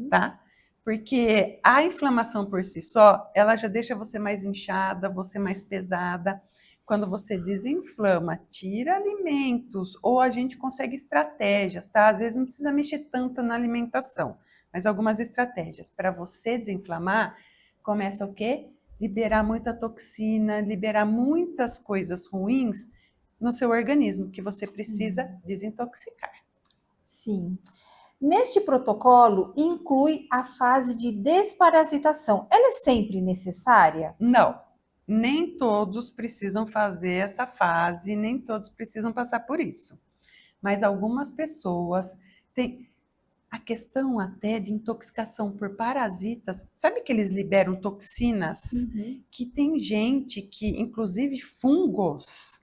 tá? Porque a inflamação por si só, ela já deixa você mais inchada, você mais pesada. Quando você desinflama, tira alimentos, ou a gente consegue estratégias, tá? Às vezes não precisa mexer tanto na alimentação, mas algumas estratégias. Para você desinflamar, começa o quê? Liberar muita toxina, liberar muitas coisas ruins no seu organismo, que você precisa desintoxicar. Sim. Neste protocolo, inclui a fase de desparasitação. Ela é sempre necessária? Não, nem todos precisam fazer essa fase, nem todos precisam passar por isso. Mas algumas pessoas têm a questão até de intoxicação por parasitas. Sabe que eles liberam toxinas? Que tem gente que, inclusive fungos,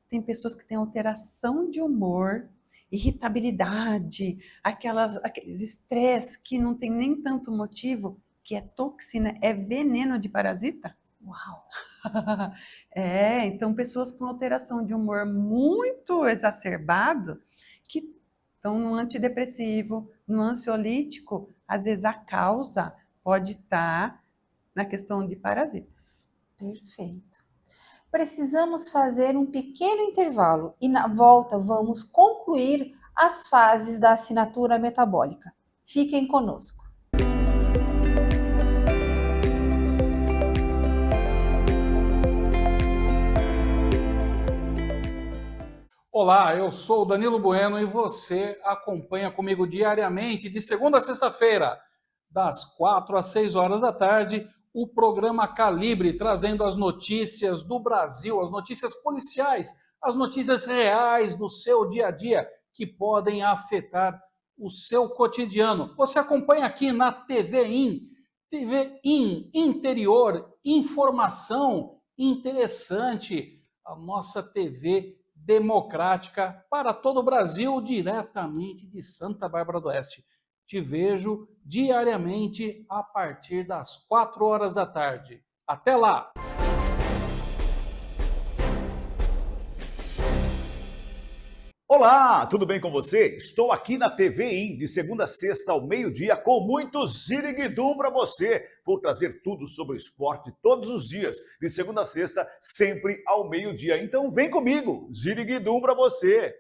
tem pessoas que têm alteração de humor, irritabilidade, aqueles estresse que não tem nem tanto motivo, que é toxina, é veneno de parasita. Uau! Então pessoas com alteração de humor muito exacerbado, que estão no antidepressivo, no ansiolítico, às vezes a causa pode estar na questão de parasitas. Perfeito. Precisamos fazer um pequeno intervalo e na volta vamos concluir as fases da assinatura metabólica. Fiquem conosco. Olá, eu sou o Danilo Bueno e você acompanha comigo diariamente, de segunda a sexta-feira, das 4 às 6 horas da tarde, o programa Calibre, trazendo as notícias do Brasil, as notícias policiais, as notícias reais do seu dia a dia, que podem afetar o seu cotidiano. Você acompanha aqui na TV IN, interior, informação interessante, a nossa TV democrática para todo o Brasil, diretamente de Santa Bárbara do Oeste. Te vejo diariamente a partir das 4 horas da tarde. Até lá! Olá, tudo bem com você? Estou aqui na TVI, de segunda a sexta ao meio-dia, com muito Ziriguidum para você. Vou trazer tudo sobre o esporte todos os dias, de segunda a sexta, sempre ao meio-dia. Então vem comigo, Ziriguidum para você.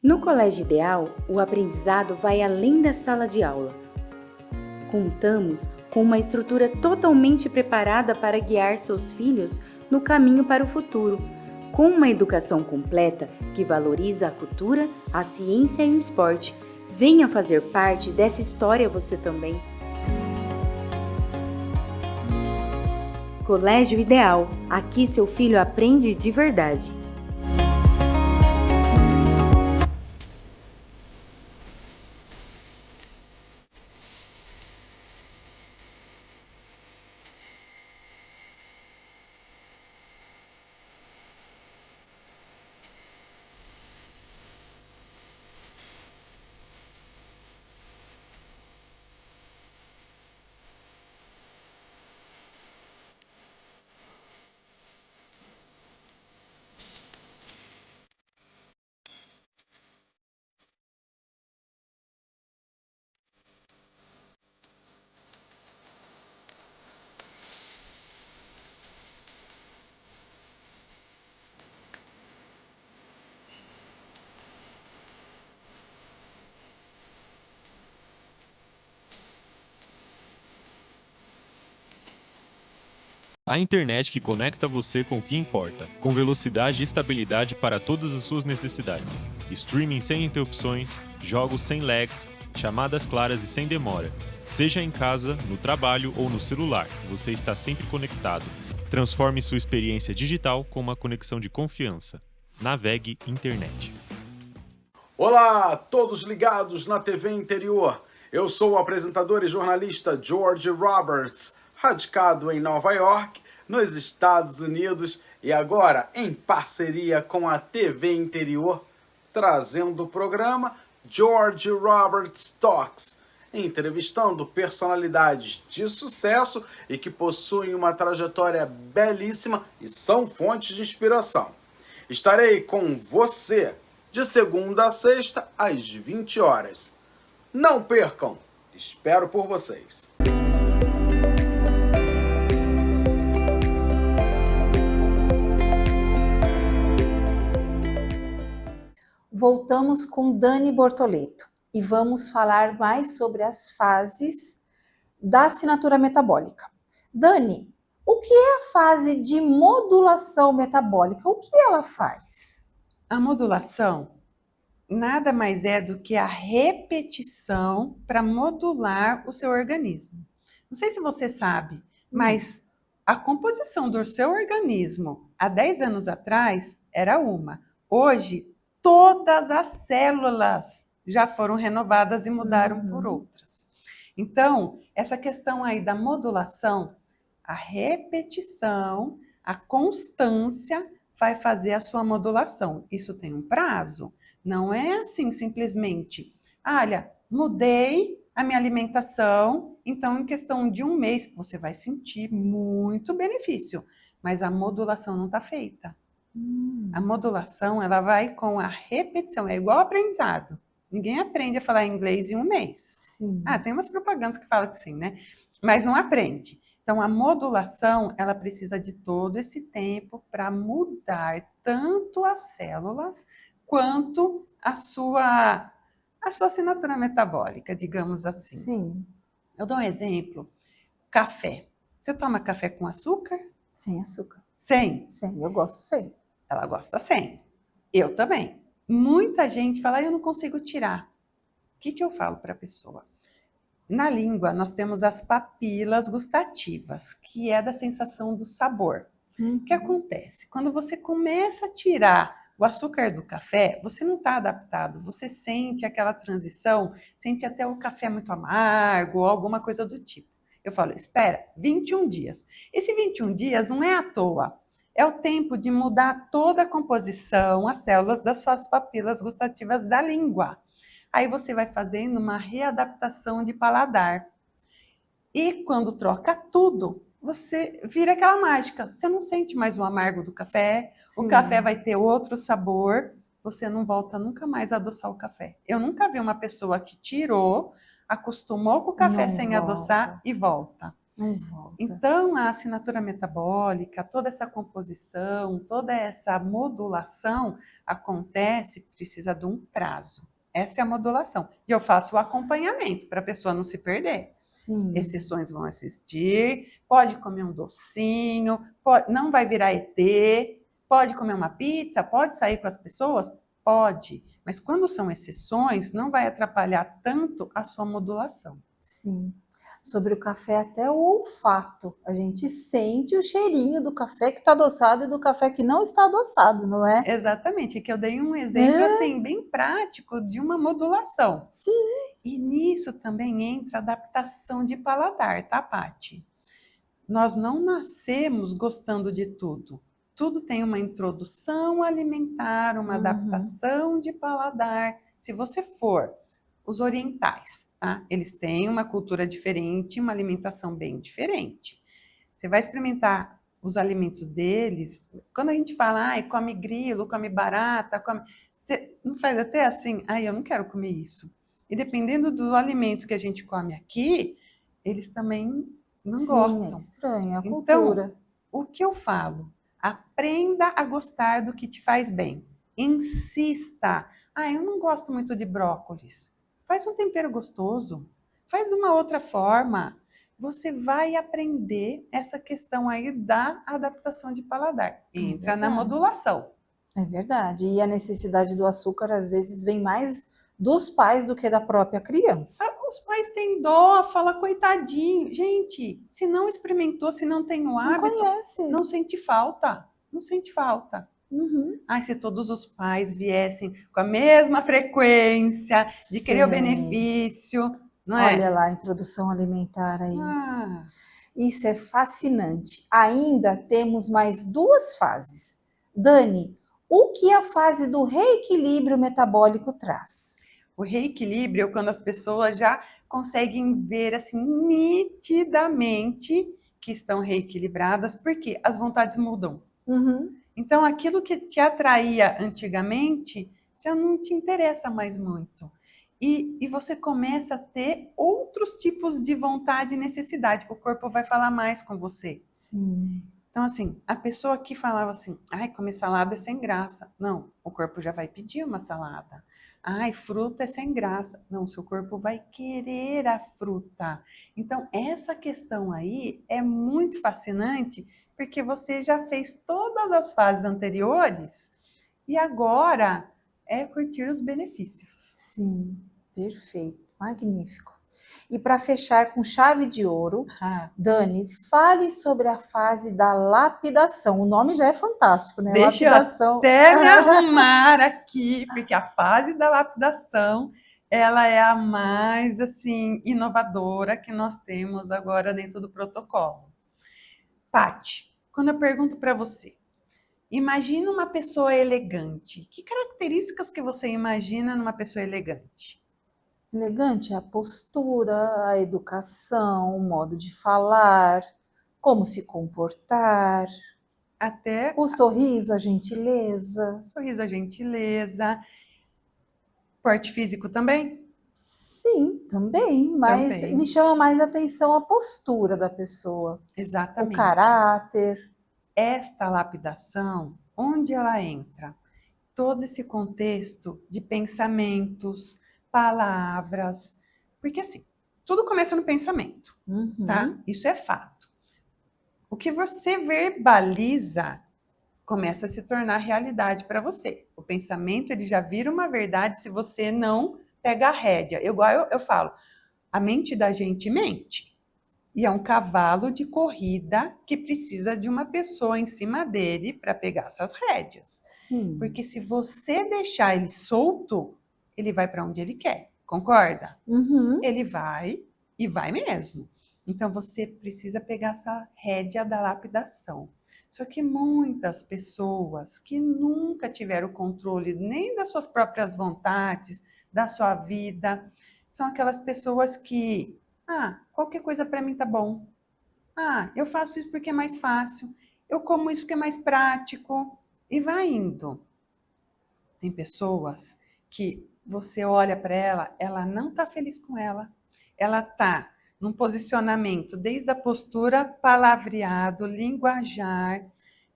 No Colégio Ideal, o aprendizado vai além da sala de aula. Contamos com uma estrutura totalmente preparada para guiar seus filhos no caminho para o futuro, com uma educação completa que valoriza a cultura, a ciência e o esporte. Venha fazer parte dessa história você também. Colégio Ideal, aqui seu filho aprende de verdade. A internet que conecta você com o que importa, com velocidade e estabilidade para todas as suas necessidades. Streaming sem interrupções, jogos sem lags, chamadas claras e sem demora. Seja em casa, no trabalho ou no celular, você está sempre conectado. Transforme sua experiência digital com uma conexão de confiança. Navegue Internet. Olá, todos ligados na TV Interior. Eu sou o apresentador e jornalista George Roberts, radicado em Nova York, nos Estados Unidos, e agora em parceria com a TV Interior, trazendo o programa George Roberts Talks, entrevistando personalidades de sucesso e que possuem uma trajetória belíssima e são fontes de inspiração. Estarei com você de segunda a sexta às 20 horas. Não percam! Espero por vocês. Voltamos com Dani Bortoleto e vamos falar mais sobre as fases da assinatura metabólica. Dani, o que é a fase de modulação metabólica? O que ela faz? A modulação nada mais é do que a repetição para modular o seu organismo. Não sei se você sabe, mas a composição do seu organismo há 10 anos atrás era uma. Hoje, todas as células já foram renovadas e mudaram por outras. Então, essa questão aí da modulação, a repetição, a constância vai fazer a sua modulação. Isso tem um prazo. Não é assim simplesmente, olha, mudei a minha alimentação, então em questão de um mês você vai sentir muito benefício, mas a modulação não está feita. A modulação, ela vai com a repetição, é igual aprendizado. Ninguém aprende a falar inglês em um mês. Sim. Tem umas propagandas que falam que sim, né? Mas não aprende. Então, a modulação, ela precisa de todo esse tempo para mudar tanto as células quanto a sua assinatura metabólica, digamos assim. Sim. Eu dou um exemplo. Café. Você toma café com açúcar? Sem açúcar. Sem? Sem, eu gosto sem. Ela gosta sem. Eu também. Muita gente fala, eu não consigo tirar. O que eu falo para a pessoa? Na língua, nós temos as papilas gustativas, que é da sensação do sabor. O que acontece? Quando você começa a tirar o açúcar do café, você não está adaptado, você sente aquela transição, sente até o café muito amargo ou alguma coisa do tipo. Eu falo, espera, 21 dias. Esse 21 dias não é à toa. É o tempo de mudar toda a composição, as células das suas papilas gustativas da língua. Aí você vai fazendo uma readaptação de paladar. E quando troca tudo, você vira aquela mágica. Você não sente mais o amargo do café, o Sim. café vai ter outro sabor, você não volta nunca mais a adoçar o café. Eu nunca vi uma pessoa que tirou, acostumou com o café Não sem volta. adoçar e volta. Não volta. Então, a assinatura metabólica, toda essa composição, toda essa modulação acontece, precisa de um prazo. Essa é a modulação. E eu faço o acompanhamento para a pessoa não se perder. Sim. Exceções vão assistir, pode comer um docinho, não vai virar ET, pode comer uma pizza, pode sair com as pessoas? Pode. Mas quando são exceções, não vai atrapalhar tanto a sua modulação. Sim. Sobre o café, até o olfato. A gente sente o cheirinho do café que está adoçado e do café que não está adoçado, não é? Exatamente, é que eu dei um exemplo assim, bem prático de uma modulação. Sim. E nisso também entra a adaptação de paladar, tá, Paty? Nós não nascemos gostando de tudo. Tudo tem uma introdução alimentar, uma adaptação de paladar. Se você for os orientais, tá? Eles têm uma cultura diferente, uma alimentação bem diferente. Você vai experimentar os alimentos deles, quando a gente fala, ai, come grilo, come barata, você não faz até assim, ai, eu não quero comer isso. E dependendo do alimento que a gente come aqui, eles também não Sim, gostam. é estranho, é a Então, cultura. o que eu falo? Aprenda a gostar do que te faz bem. Insista. Ah, eu não gosto muito de brócolis. Faz um tempero gostoso. Faz de uma outra forma. Você vai aprender essa questão aí da adaptação de paladar. Entra na verdade. modulação. É verdade. E a necessidade do açúcar, às vezes, vem mais dos pais do que da própria criança. Os pais têm dó, fala coitadinho. Gente, se não experimentou, se não tem o Não hábito, conhece. não sente falta. Não sente falta. Uhum. Ai, se todos os pais viessem com a mesma frequência de querer o Sim. benefício, não é? Olha lá a introdução alimentar aí. Ah, Isso é fascinante. Ainda temos mais duas fases. Dani, o que a fase do reequilíbrio metabólico traz? o reequilíbrio é quando as pessoas já conseguem ver assim nitidamente que estão reequilibradas, porque as vontades mudam. Uhum. Então, aquilo que te atraía antigamente já não te interessa mais muito. E você começa a ter outros tipos de vontade e necessidade. O corpo vai falar mais com você. Sim. Então, assim, a pessoa que falava assim, ai, comer salada é sem graça. Não, o corpo já vai pedir uma salada. Ai, fruta é sem graça. Não, seu corpo vai querer a fruta. Então, essa questão aí é muito fascinante, porque você já fez todas as fases anteriores e agora é curtir os benefícios. Sim, perfeito, magnífico. E para fechar com chave de ouro, Dani, fale sobre a fase da lapidação. O nome já é fantástico, né? Deixa Lapidação. eu até me arrumar aqui, porque a fase da lapidação, ela é a mais, assim, inovadora que nós temos agora dentro do protocolo. Paty, quando eu pergunto para você, imagina uma pessoa elegante. Que características que você imagina numa pessoa elegante? Elegante é a postura, a educação, o modo de falar, como se comportar, Até o sorriso, a gentileza. sorriso, a gentileza. Porte físico também? Sim, também, mas Também. me chama mais atenção a postura da pessoa, o Exatamente. caráter. Esta lapidação, onde ela entra? Todo esse contexto de pensamentos, palavras, porque assim, tudo começa no pensamento, tá? Isso é fato. O que você verbaliza começa a se tornar realidade para você. O pensamento, ele já vira uma verdade se você não pega a rédea. Igual eu falo, a mente da gente mente. E é um cavalo de corrida que precisa de uma pessoa em cima dele para pegar essas rédeas. Sim. Porque se você deixar ele solto, ele vai para onde ele quer. Concorda? Uhum. Ele vai e vai mesmo. Então você precisa pegar essa rédea da lapidação. Só que muitas pessoas que nunca tiveram controle nem das suas próprias vontades, da sua vida, são aquelas pessoas que, qualquer coisa para mim tá bom. Ah, eu faço isso porque é mais fácil. Eu como isso porque é mais prático. E vai indo. Tem pessoas que você olha para ela, ela não está feliz com ela. Ela está num posicionamento, desde a postura, palavreado, linguajar.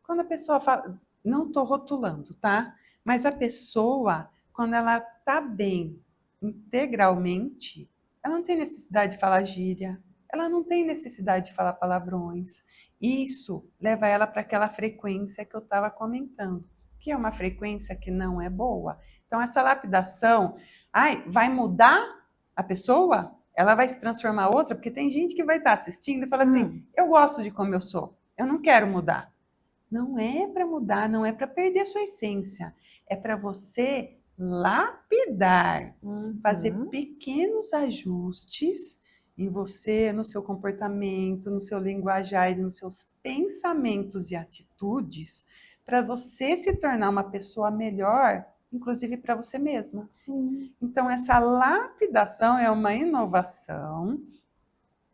Quando a pessoa fala, não estou rotulando, tá? Mas a pessoa, quando ela está bem integralmente, ela não tem necessidade de falar gíria, ela não tem necessidade de falar palavrões. Isso leva ela para aquela frequência que eu estava comentando, que é uma frequência que não é boa. Então, essa lapidação, vai mudar a pessoa? Ela vai se transformar outra? Porque tem gente que vai estar assistindo e fala assim, eu gosto de como eu sou, eu não quero mudar. Não é para mudar, não é para perder a sua essência, é para você lapidar, fazer pequenos ajustes em você, no seu comportamento, no seu linguajar e nos seus pensamentos e atitudes, para você se tornar uma pessoa melhor, inclusive para você mesma. Sim. Então, essa lapidação é uma inovação.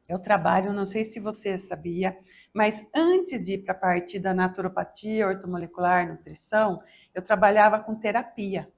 Eu trabalho, não sei se você sabia, mas antes de ir para a parte da naturopatia, ortomolecular, nutrição, eu trabalhava com terapia.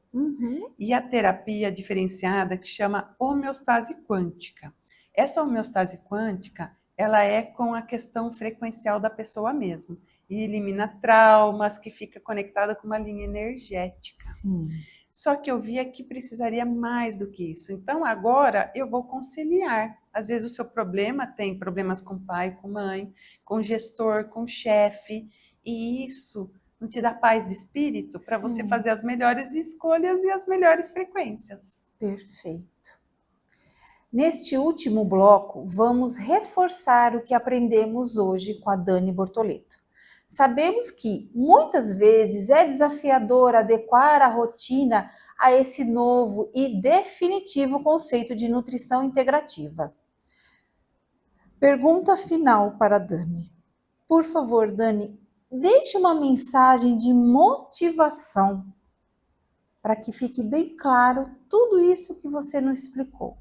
E a terapia diferenciada que chama homeostase quântica. Essa homeostase quântica, ela é com a questão frequencial da pessoa mesmo. E elimina traumas, que fica conectada com uma linha energética. Sim. Só que eu via que precisaria mais do que isso. Então, agora eu vou conciliar. Às vezes o seu problema tem problemas com pai, com mãe, com gestor, com chefe. E isso não te dá paz de espírito para você fazer as melhores escolhas e as melhores frequências. Perfeito. Neste último bloco, vamos reforçar o que aprendemos hoje com a Dani Bortoleto. Sabemos que muitas vezes é desafiador adequar a rotina a esse novo e definitivo conceito de nutrição integrativa. Pergunta final para a Dani. Por favor, Dani, deixe uma mensagem de motivação para que fique bem claro tudo isso que você nos explicou.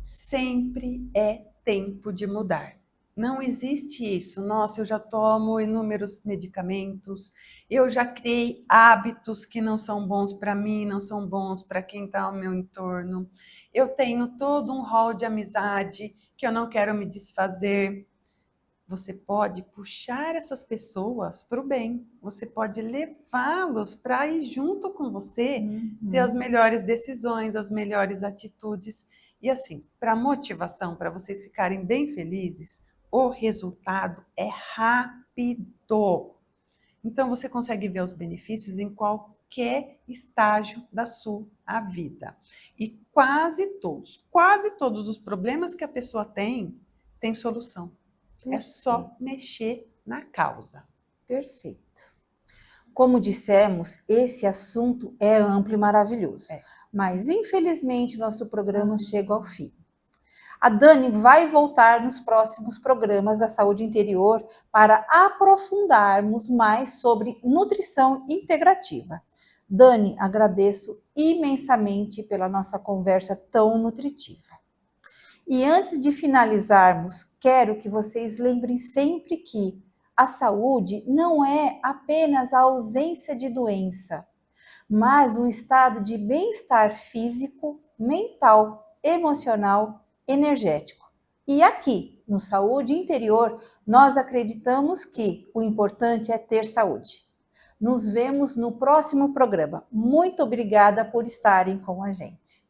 Sempre é tempo de mudar. Não existe isso. Nossa, eu já tomo inúmeros medicamentos, eu já criei hábitos que não são bons para mim, não são bons para quem está ao meu entorno. Eu tenho todo um rol de amizade que eu não quero me desfazer. Você pode puxar essas pessoas para o bem. Você pode levá-los para ir junto com você, ter as melhores decisões, as melhores atitudes. E assim, para motivação, para vocês ficarem bem felizes, o resultado é rápido. Então, você consegue ver os benefícios em qualquer estágio da sua vida. E quase todos os problemas que a pessoa tem solução. Perfeito. É só mexer na causa. Perfeito. Como dissemos, esse assunto é amplo e maravilhoso. Mas, infelizmente, nosso programa chega ao fim. A Dani vai voltar nos próximos programas da Saúde Interior para aprofundarmos mais sobre nutrição integrativa. Dani, agradeço imensamente pela nossa conversa tão nutritiva. E antes de finalizarmos, quero que vocês lembrem sempre que a saúde não é apenas a ausência de doença, mas um estado de bem-estar físico, mental, emocional, energético. E aqui, no Saúde Interior, nós acreditamos que o importante é ter saúde. Nos vemos no próximo programa. Muito obrigada por estarem com a gente.